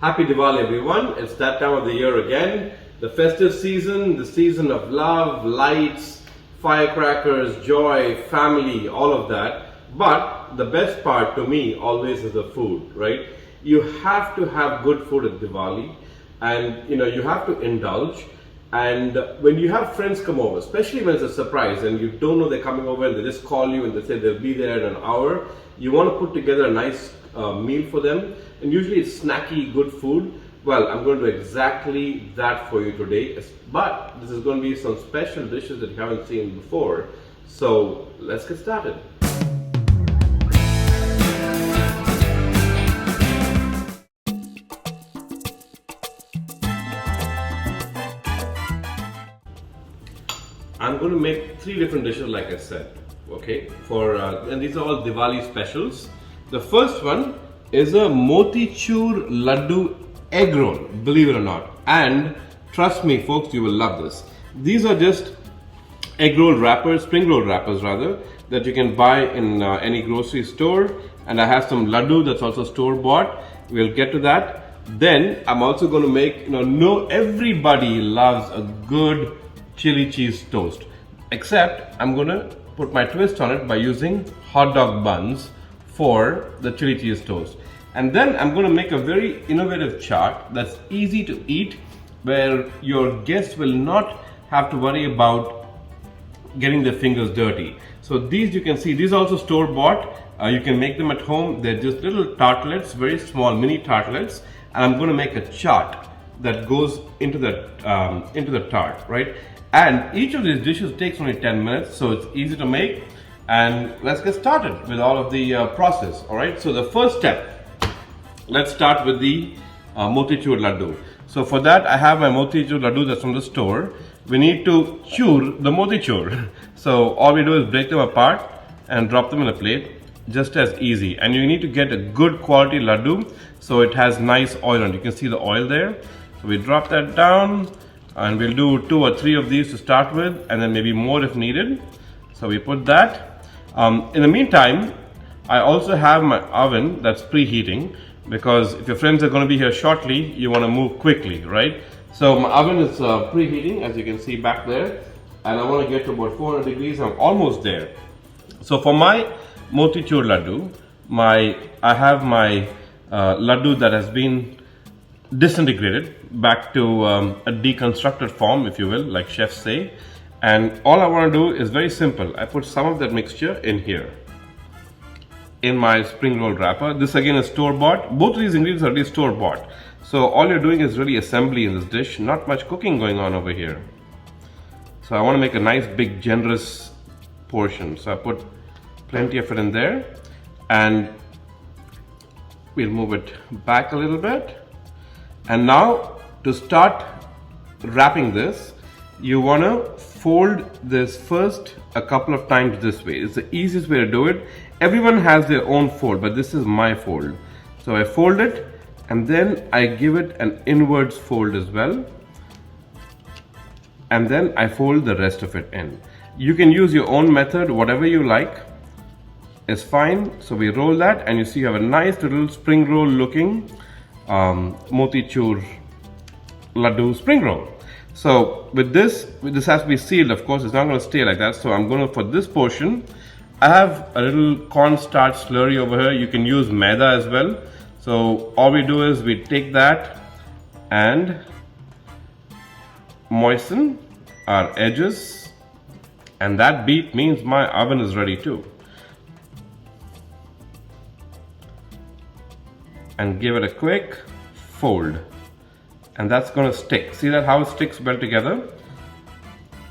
Happy Diwali everyone. It's that time of the year again. The festive season, the season of love, lights, firecrackers, joy, family, all of that. But the best part to me always is the food, right? You have to have good food at Diwali and you have to indulge. And when you have friends come over, especially when it's a surprise and you don't know they're coming over and they just call you and they say they'll be there in an hour, you want to put together a nice meal for them. And usually it's snacky, good food. Well, I'm going to do exactly that for you today. But this is going to be some special dishes that you haven't seen before. So let's get started. I'm going to make 3 different dishes like I said, okay, and these are all Diwali specials. The first one is a motichoor laddu egg roll, believe it or not, and trust me folks, you will love this. These are just egg roll wrappers, spring roll wrappers rather, that you can buy in any grocery store, and I have some laddu that's also store bought. We'll get to that. Then I'm also going to make, everybody loves a good chili cheese toast, except I'm going to put my twist on it by using hot dog buns for the chili cheese toast. And then I'm going to make a very innovative chaat that's easy to eat, where your guests will not have to worry about getting their fingers dirty. So these, you can see, these are also store bought. You can make them at home. They're just little tartlets, very small mini tartlets, and I'm going to make a chaat that goes into the tart, right? And each of these dishes takes only 10 minutes, so it's easy to make. And let's get started with all of the process, all right? So the first step, let's start with the motichoor laddu. So for that, I have my motichoor laddu that's from the store. We need to choor the motichoor. So all we do is break them apart and drop them in a plate, just as easy. And you need to get a good quality laddu, so it has nice oil on it. You can see the oil there. So we drop that down, and we'll do 2 or 3 of these to start with, and then maybe more if needed. So we put that. In the meantime, I also have my oven that's preheating, because if your friends are going to be here shortly, you want to move quickly, right? So my oven is preheating, as you can see back there, and I want to get to about 400 degrees. I'm almost there. So for my motichoor laddu, I have my laddu that has been disintegrated back to a deconstructed form, if you will, like chefs say. And all I want to do is very simple. I put some of that mixture in here, in my spring roll wrapper. This again is store bought. Both of these ingredients are really store bought. So all you're doing is really assembly in this dish. Not much cooking going on over here. So I want to make a nice big generous portion. So I put plenty of it in there, and we'll move it back a little bit. And now to start wrapping this, you want to fold this first a couple of times this way. It's the easiest way to do it. Everyone has their own fold, but this is my fold. So I fold it, and then I give it an inwards fold as well. And then I fold the rest of it in. You can use your own method, whatever you like is fine. So we roll that, and you see you have a nice little spring roll looking motichoor laddu spring roll. So with this has to be sealed, of course. It's not going to stay like that. So I'm going to, for this portion, I have a little cornstarch slurry over here. You can use maida as well. So all we do is we take that and moisten our edges, and that beep means my oven is ready too. And give it a quick fold, and that's going to stick. See that how it sticks well together?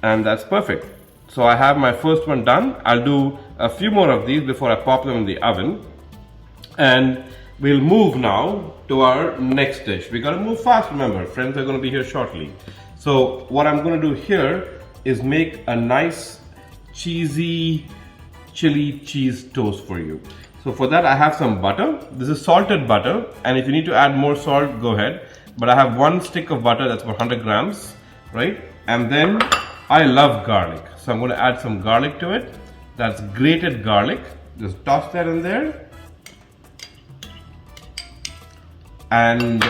And that's perfect. So I have my first one done. I'll do a few more of these before I pop them in the oven, and we'll move now to our next dish. We got to move fast, remember, friends are going to be here shortly. So what I'm going to do here is make a nice cheesy chili cheese toast for you. So for that, I have some butter. This is salted butter, and if you need to add more salt, go ahead. But I have 1 stick of butter, that's about 100 grams, right? And then I love garlic, so I'm going to add some garlic to it. That's grated garlic. Just toss that in there. And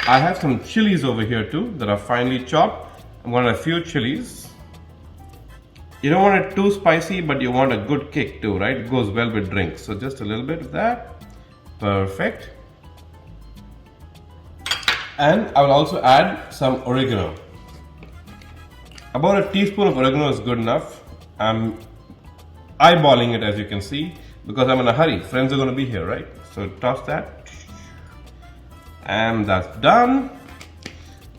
I have some chilies over here too that are finely chopped. I'm going to add a few chilies. You don't want it too spicy, but you want a good kick too, right? It goes well with drinks. So just a little bit of that. Perfect. And I will also add some oregano. About a teaspoon of oregano is good enough. I'm eyeballing it, as you can see, because I'm in a hurry. Friends are going to be here, right? So toss that. And that's done.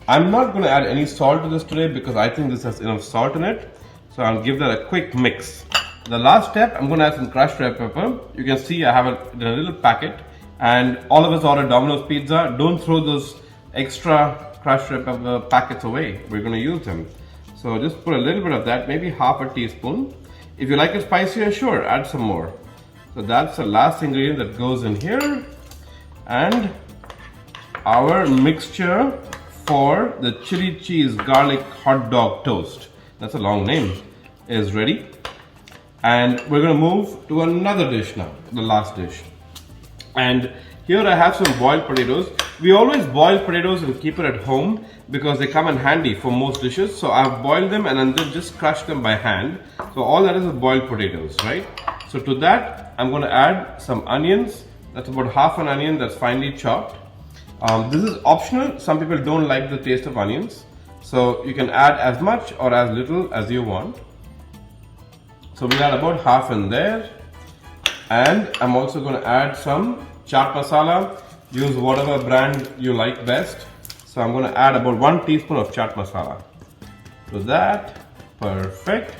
I'm not going to add any salt to this today because I think this has enough salt in it. So I'll give that a quick mix. The last step, I'm going to add some crushed red pepper. You can see I have it in a little packet. And all of us order Domino's pizza. Don't throw those extra crushed red pepper packets away. We're going to use them. So just put a little bit of that, maybe half a teaspoon. If you like it spicier, sure, add some more. So that's the last ingredient that goes in here. And our mixture for the chili cheese garlic hot dog toast, that's a long name, is ready. And we're going to move to another dish now, the last dish. And here I have some boiled potatoes. We always boil potatoes and keep it at home because they come in handy for most dishes. So I've boiled them and then just crushed them by hand. So all that is boiled potatoes, right? So to that, I'm going to add some onions. That's about half an onion that's finely chopped. This is optional. Some people don't like the taste of onions. So you can add as much or as little as you want. So we'll add about half in there. And I'm also going to add some chaat masala. Use whatever brand you like best. So I'm going to add about 1 teaspoon of chaat masala to that. Perfect.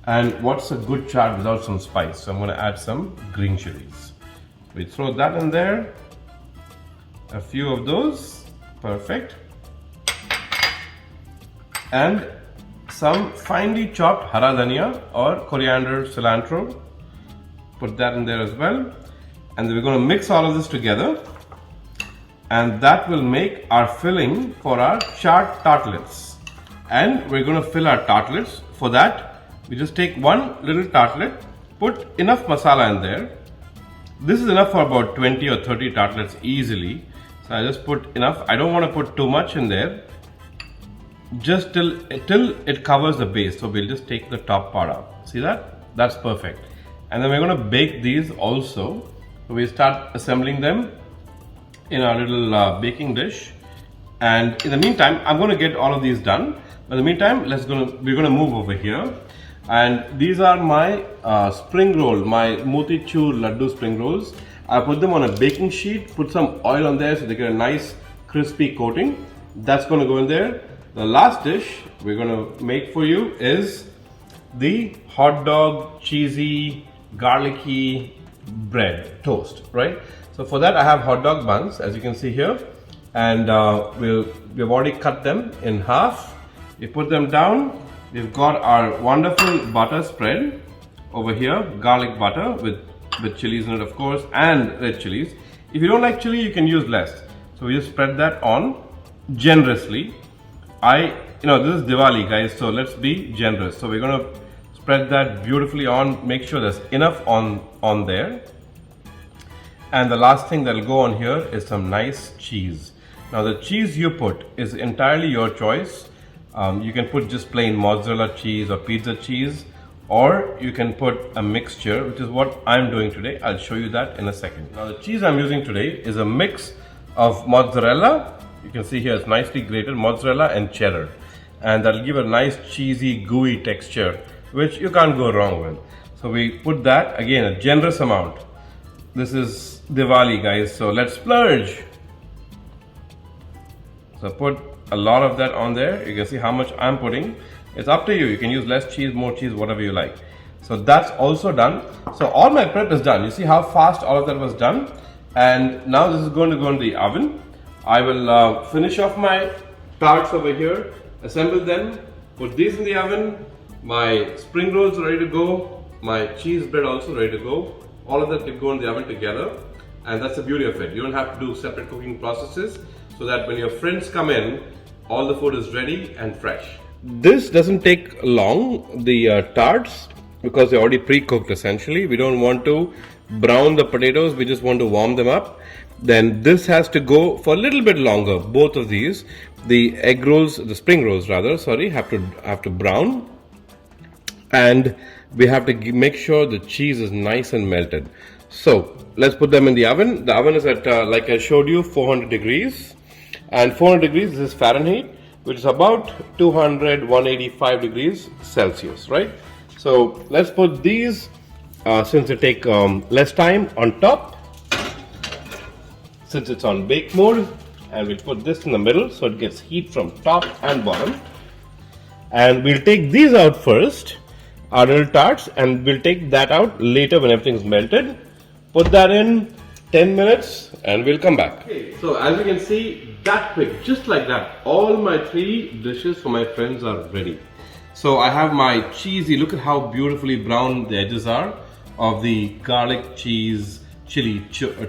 And what's a good chaat without some spice? So I'm going to add some green chilies. We throw that in there. A few of those. Perfect. And some finely chopped hara dhania or coriander, cilantro. Put that in there as well. And then we're going to mix all of this together. And that will make our filling for our chaat tartlets. And we're going to fill our tartlets. For that, we just take one little tartlet, put enough masala in there. This is enough for about 20 or 30 tartlets easily. So I just put enough. I don't want to put too much in there. Just till it covers the base. So we'll just take the top part out. See that? That's perfect. And then we're going to bake these also. So we start assembling them in our little baking dish. And in the meantime, I'm going to get all of these done. But in the meantime, we're going to move over here. And these are my spring roll, my motichoor laddu spring rolls. I put them on a baking sheet, put some oil on there so they get a nice crispy coating. That's going to go in there. The last dish we're going to make for you is the hot dog, cheesy, garlicky bread toast, right? So for that I have hot dog buns, as you can see here, and we've already cut them in half. We put them down. We've got our wonderful butter spread over here, garlic butter with chilies in it, of course, and red chilies. If you don't like chili, you can use less. So we just spread that on generously. This is Diwali, guys, so let's be generous. So we're going to spread that beautifully on, make sure there's enough on there. And the last thing that'll go on here is some nice cheese. Now the cheese you put is entirely your choice. You can put just plain mozzarella cheese or pizza cheese, or you can put a mixture, which is what I'm doing today. I'll show you that in a second. Now the cheese I'm using today is a mix of mozzarella. You can see here it's nicely grated mozzarella and cheddar. And that'll give a nice cheesy gooey texture, which you can't go wrong with. So we put that, again, a generous amount. This is Diwali, guys, so let's splurge. So put a lot of that on there. You can see how much I'm putting. It's up to you. You can use less cheese, more cheese, whatever you like. So that's also done. So all my prep is done. You see how fast all of that was done. And now this is going to go in the oven. I will finish off my tarts over here, assemble them, put these in the oven. My spring rolls are ready to go. My cheese bread also ready to go. All of that can go in the oven together. And that's the beauty of it. You don't have to do separate cooking processes, so that when your friends come in, all the food is ready and fresh. This doesn't take long, the tarts, because they're already pre-cooked essentially. We don't want to brown the potatoes, we just want to warm them up. then this has to go for a little bit longer. Both of these, the egg rolls, the spring rolls rather, sorry, have to brown, and we have to make sure the cheese is nice and melted. So let's put them in the oven. The oven is at like I showed you, 400 degrees, and 400 degrees this is Fahrenheit, which is about 185 degrees Celsius, right? So let's put these, since they take less time, on top, since it's on bake mode, and we'll put this in the middle so it gets heat from top and bottom. And we'll take these out first, our little tarts, and we'll take that out later when everything's melted. Put that in 10 minutes and we'll come back. Okay, so as you can see, that quick, just like that, all my 3 dishes for my friends are ready. So I have my cheesy, look at how beautifully brown the edges are of the garlic cheese chili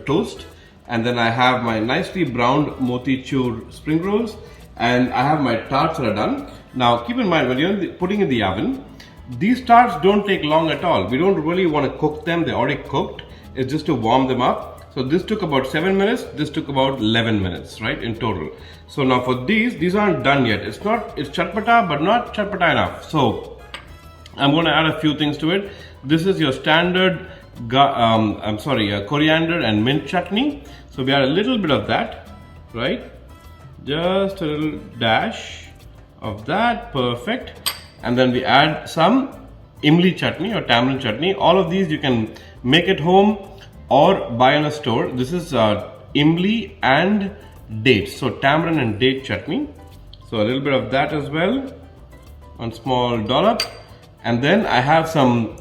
toast. And then I have my nicely browned motichoor spring rolls, and I have my tarts that are done. Now keep in mind, when you're putting in the oven, these tarts don't take long at all. We don't really want to cook them, they're already cooked. It's just to warm them up. So this took about 7 minutes, this took about 11 minutes, right, in total. So now for these aren't done yet. It's chatpata, but not chatpata enough. So I'm going to add a few things to it. This is your standard coriander and mint chutney. So we add a little bit of that, right? Just a little dash of that, perfect. And then we add some imli chutney or tamarind chutney. All of these you can make at home or buy in a store. This is imli and dates, so tamarind and date chutney. So a little bit of that as well, one small dollop. And then I have some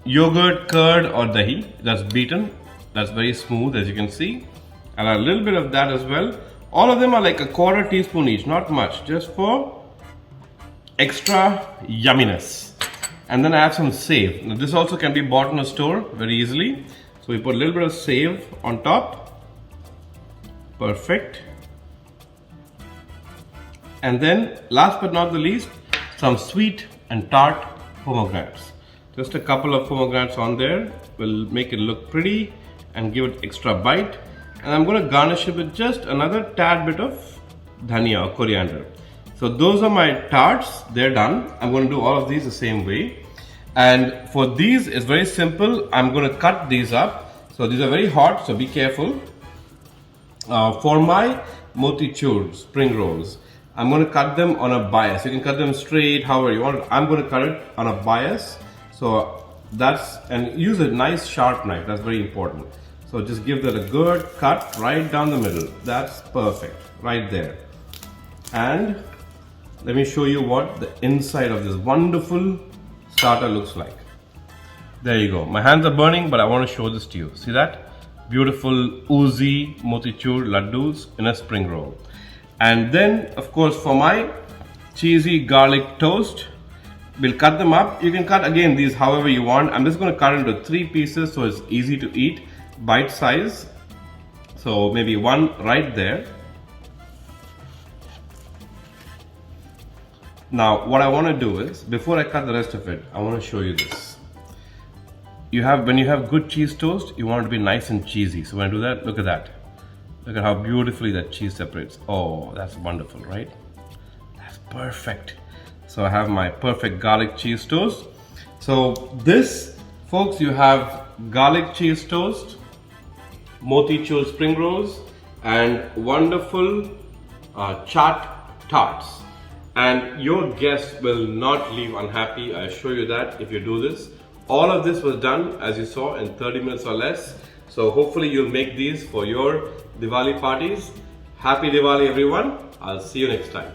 yogurt, curd or dahi that's beaten. That's very smooth, as you can see. And a little bit of that as well. All of them are like a quarter teaspoon each, not much, just for extra yumminess. And then I have some save. Now this also can be bought in a store very easily. So we put a little bit of save on top. Perfect. And then last but not the least, some sweet and tart pomegranates. Just a couple of pomegranates on there will make it look pretty and give it extra bite. And I'm going to garnish it with just another tad bit of dhania or coriander. So those are my tarts, they're done. I'm going to do all of these the same way. And for these, it's very simple. I'm going to cut these up. So these are very hot, so be careful. For my motichoor spring rolls, I'm going to cut them on a bias. You can cut them straight, however you want. I'm going to cut it on a bias. So and use a nice sharp knife. That's very important. So just give that a good cut right down the middle. That's perfect, right there. And let me show you what the inside of this wonderful starter looks like. There you go. My hands are burning, but I want to show this to you. See that? Beautiful oozy motichoor laddoos in a spring roll. And then, of course, for my cheesy garlic toast, we'll cut them up. You can cut again these however you want. I'm just going to cut into 3 pieces so it's easy to eat, bite size. So maybe one right there. Now what I want to do is, before I cut the rest of it, I want to show you this. When you have good cheese toast, you want it to be nice and cheesy. So when I do that, look at that. Look at how beautifully that cheese separates. Oh, that's wonderful, right? That's perfect. So I have my perfect garlic cheese toast. So this, folks, you have garlic cheese toast, motichoor spring rolls, and wonderful chaat tarts. And your guests will not leave unhappy, I assure you that, if you do this. All of this was done, as you saw, in 30 minutes or less. So hopefully you'll make these for your Diwali parties. Happy Diwali, everyone. I'll see you next time.